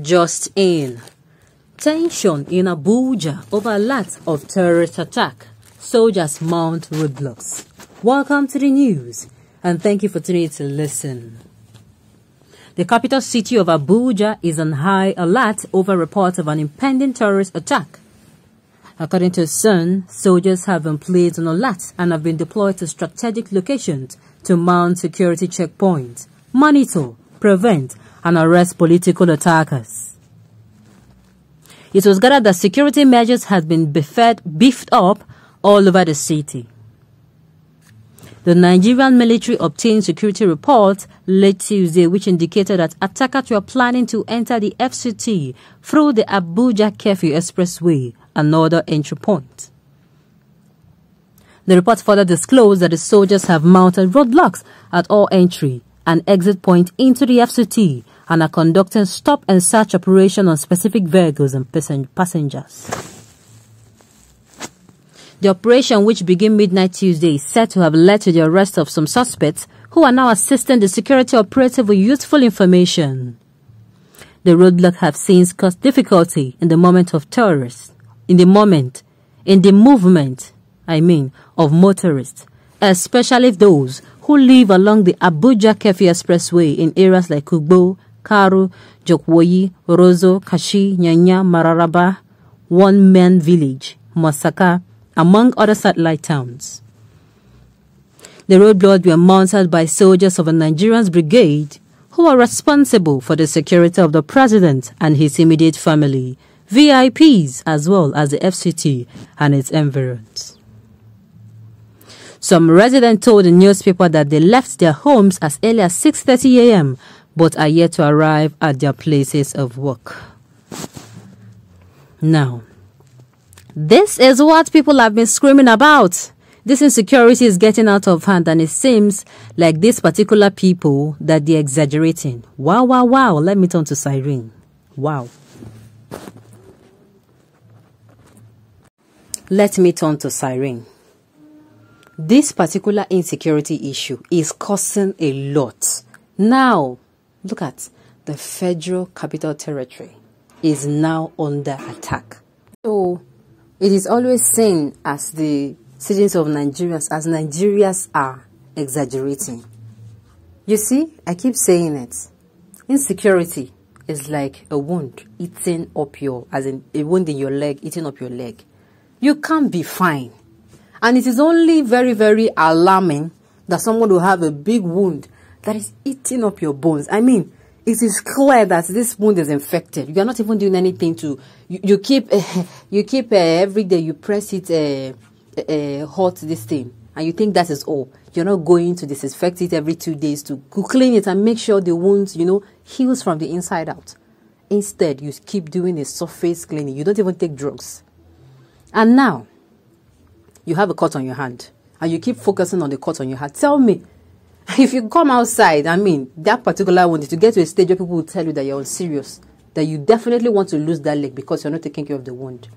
Just in. Tension in Abuja over alert of terrorist attack. Soldiers mount roadblocks. Welcome to the news, and thank you for tuning to listen. The capital city of Abuja is on high alert over reports of an impending terrorist attack. According to Sun, soldiers have been placed on alert and have been deployed to strategic locations to mount security checkpoints, monitor, prevent, and arrest political attackers. It was gathered that security measures had been beefed up all over the city. The Nigerian military obtained security reports late Tuesday which indicated that attackers were planning to enter the FCT through the Abuja-Kefi Expressway, another entry point. The report further disclosed that the soldiers have mounted roadblocks at all entry and exit points into the FCT and are conducting stop and search operations on specific vehicles and passengers. The operation, which began midnight Tuesday, is said to have led to the arrest of some suspects who are now assisting the security operative with useful information. The roadblock have since caused difficulty in the movement of motorists, especially those who live along the Abuja-Kefi Expressway in areas like Kugbo, Karu, Jokwoyi, Rozo, Kashi, Nyanya, Mararaba, One Man Village, Masaka, among other satellite towns. The roadblocks were mounted by soldiers of a Nigerian brigade who are responsible for the security of the president and his immediate family, VIPs, as well as the FCT and its environs. Some residents told the newspaper that they left their homes as early as 6:30 a.m. but are yet to arrive at their places of work. Now, this is what people have been screaming about. This insecurity is getting out of hand, and it seems like these particular people that they're exaggerating. Wow, wow, wow. Let me turn to Siren. Wow. Let me turn to Siren. This particular insecurity issue is causing a lot. Now, look at the Federal Capital Territory is now under attack. So, it is always seen as the citizens of Nigerians are exaggerating. You see, I keep saying it. Insecurity is like a wound eating up a wound in your leg, eating up your leg. You can't be fine. And it is only very, very alarming that someone will have a big wound that is eating up your bones. I mean, it is clear that this wound is infected. You are not even doing anything to. You keep every day you press it hot this thing, and you think that is all. You're not going to disinfect it every 2 days to clean it and make sure the wounds heals from the inside out. Instead, you keep doing a surface cleaning. You don't even take drugs, and now you have a cut on your hand, and you keep focusing on the cut on your hand. Tell me. If you come outside, I mean, that particular one, to get to a stage where people will tell you that you're serious, that you definitely want to lose that leg because you're not taking care of the wound.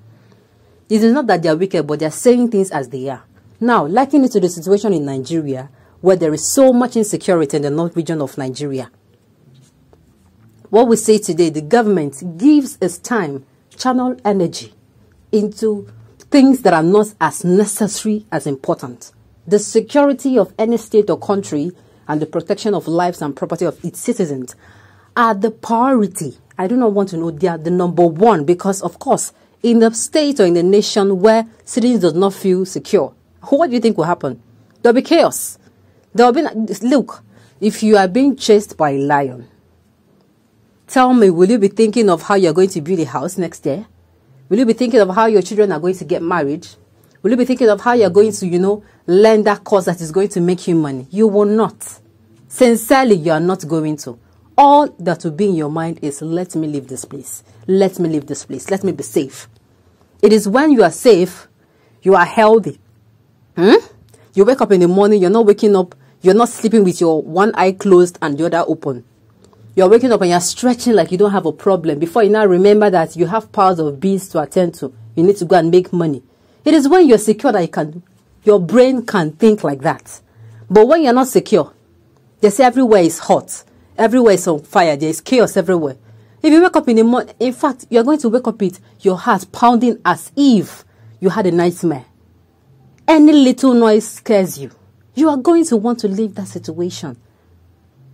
It is not that they're wicked, but they're saying things as they are. Now, likening it to the situation in Nigeria, where there is so much insecurity in the north region of Nigeria. What we say today, the government gives its time, channel energy into things that are not as necessary as important. The security of any state or country and the protection of lives and property of its citizens are the priority. I do not want to know they are the number one because, of course, in the state or in the nation where citizens do not feel secure, what do you think will happen? There will be chaos. There will be. Look, if you are being chased by a lion, tell me, will you be thinking of how you're going to build a house next year? Will you be thinking of how your children are going to get married? Will you be thinking of how you're going to, learn that course that is going to make you money? You will not. Sincerely, you are not going to. All that will be in your mind is, let me leave this place. Let me leave this place. Let me be safe. It is when you are safe, you are healthy. You wake up in the morning, you're not waking up, you're not sleeping with your one eye closed and the other open. You're waking up and you're stretching like you don't have a problem. Before you now remember that you have powers of beasts to attend to. You need to go and make money. It is when you're secure that your brain can think like that. But when you're not secure, they say everywhere is hot. Everywhere is on fire. There is chaos everywhere. If you wake up in the morning, in fact, you're going to wake up with your heart pounding as if you had a nightmare. Any little noise scares you. You are going to want to leave that situation.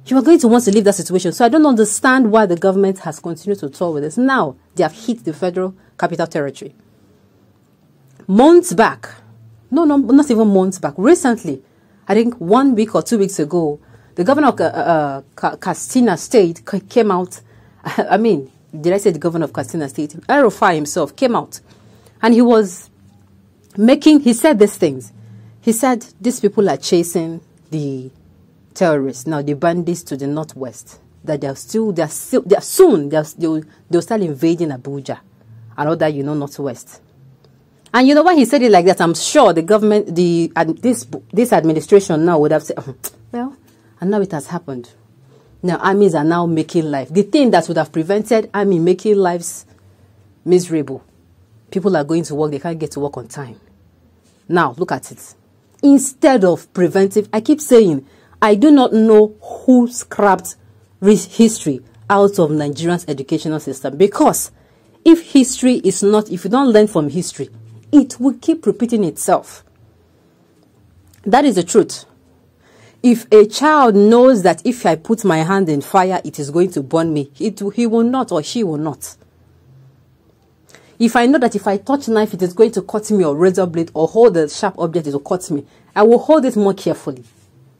You are going to want to leave that situation. So I don't understand why the government has continued to tour with this. Now, they have hit the Federal Capital Territory. Months back, no, not even months back, recently, I think 1 week or 2 weeks ago, the governor of Katsina State came out. I mean, did I say the governor of Katsina State? R1Щৰীষ্ট himself came out and he was he said these things. He said, these people are chasing the terrorists, now the bandits to the northwest, that they'll start invading Abuja and all that, northwest. And why he said it like that? I'm sure the government, this administration now would have said, well, and now it has happened. Now armies are now making life. The thing that would have prevented army making lives miserable. People are going to work, they can't get to work on time. Now, look at it. Instead of preventive, I keep saying, I do not know who scrapped history out of Nigeria's educational system. Because if history is not, if you don't learn from history, it will keep repeating itself. That is the truth. If a child knows that if I put my hand in fire, it is going to burn me, he will not or she will not. If I know that if I touch knife, it is going to cut me, or razor blade, or hold a sharp object, it will cut me, I will hold it more carefully.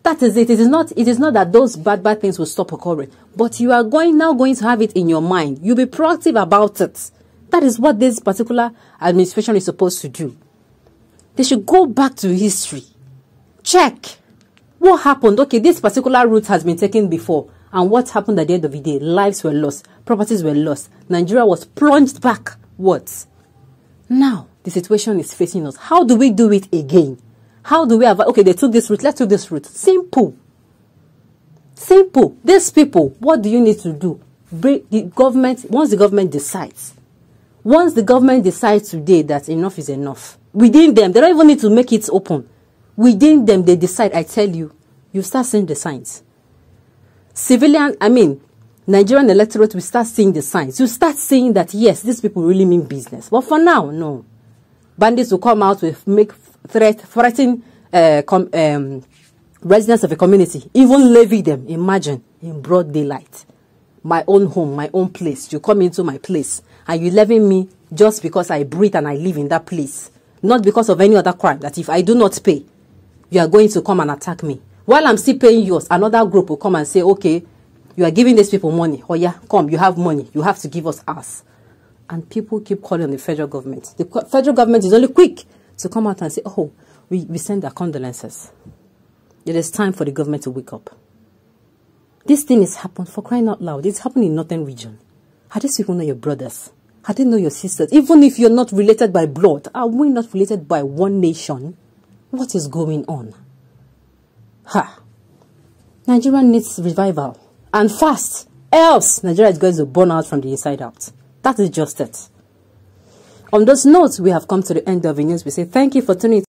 That is it. It is not that those bad things will stop occurring, but you are now going to have it in your mind. You'll be proactive about it. That is what this particular administration is supposed to do. They should go back to history. Check. What happened? Okay, this particular route has been taken before. And what happened at the end of the day? Lives were lost. Properties were lost. Nigeria was plunged back. What? Now, the situation is facing us. How do we do it again? How do we have... Okay, they took this route. Let's take this route. Simple. Simple. These people, what do you need to do? The government, once the government decides today that enough is enough, within them, they don't even need to make it open. Within them, they decide, I tell you, you start seeing the signs. Nigerian electorate will start seeing the signs. You start seeing that, yes, these people really mean business. But for now, no. Bandits will come out with threaten residents of a community, even levy them. Imagine, in broad daylight. My own home, my own place. You come into my place and you levy me just because I breathe and I live in that place. Not because of any other crime, that if I do not pay, you are going to come and attack me. While I'm still paying yours, another group will come and say, okay, you are giving these people money. Oh yeah, come, you have money. You have to give us ours. And people keep calling on the federal government. The federal government is only quick to come out and say, oh, we send our condolences. It is time for the government to wake up. This thing has happened, for crying out loud. It's happening in Northern region. How these people know your brothers? How do they know your sisters? Even if you're not related by blood, are we not related by one nation? What is going on? Nigeria needs revival. And fast. Else, Nigeria is going to burn out from the inside out. That is just it. On those notes, we have come to the end of the news. We say thank you for tuning in.